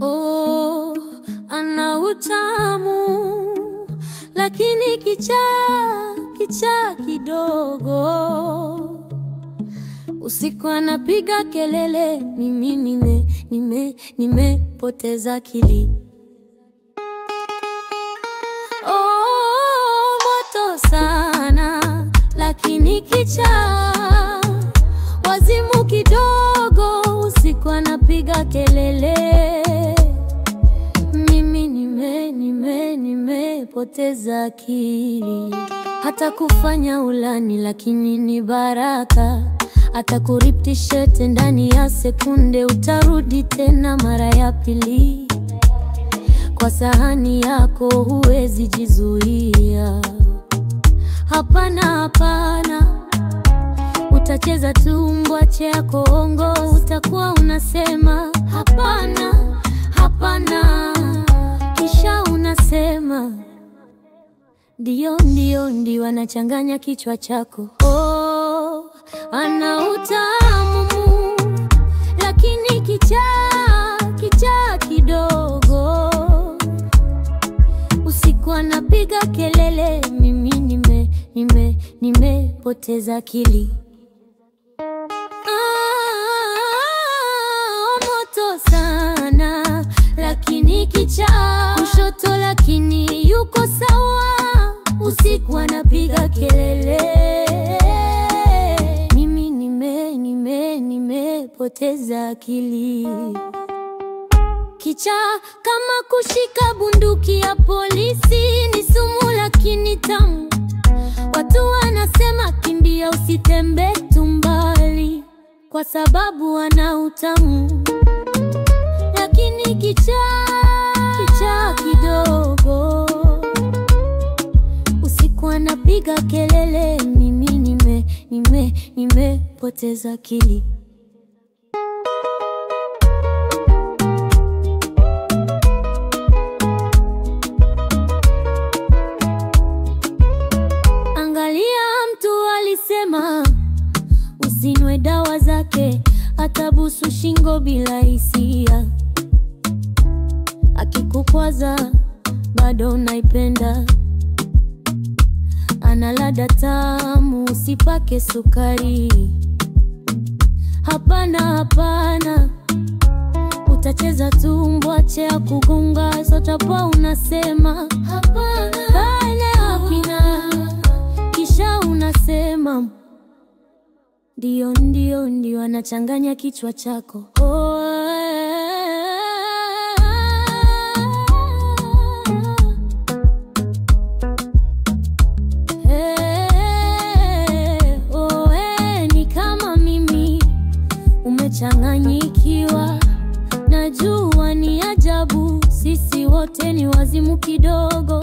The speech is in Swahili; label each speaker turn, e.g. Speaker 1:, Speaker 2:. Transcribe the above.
Speaker 1: Oh, ana utamu lakini kichaa kidogo. Usiku anapiga kelele, mimi nimepoteza akili. Oh, moto sana lakini kichaa, wazimu kidogo. Usiku anapiga kelele, mimi nimepoteza akili. Hata kufanya ulani lakini ni baraka, hata kurip t-shirt ndani ya sekunde utarudi tena mara ya pili. Kwa sahani yako huwezi jizuia. Hapana, hapana, utacheza tumbwache yako ongo. Utakuwa unasema hapana, hapana, kisha unasema ndio, anachanganya kichwa chako. Oh, ana utamu lakini kichaa kidogo. Usiku anapiga kelele, mimi nimepoteza akili. Moto sana lakini kichaa, kushoto lakini yuko sawa. Usiku anapiga kelele, mimi nimepoteza akili. Kichaa kama kushika bunduki ya polisi, ni sumu lakini tamu. Watu wanasema kimbia, usitembee tumbali, kwa sababu ana utamu. Lakini kichaa kidogo. Usiku anapiga kelele, mimi nimepoteza akili. Angalia, mtu alisema usinwe dawa zake, atabusu shingo bila hisia. Akikukwaza bado unaipenda. Ana ladha tamu, usipake sukari. Hapana, hapana, utacheza tumbwache ya kugunga. Sotapo unasema hapana, hapana, kisha unasema ndio, anachanganya kichwa chako. Ni kama mimi umechanganyikiwa. Najua ni ajabu, sisi wote ni wazimu kidogo.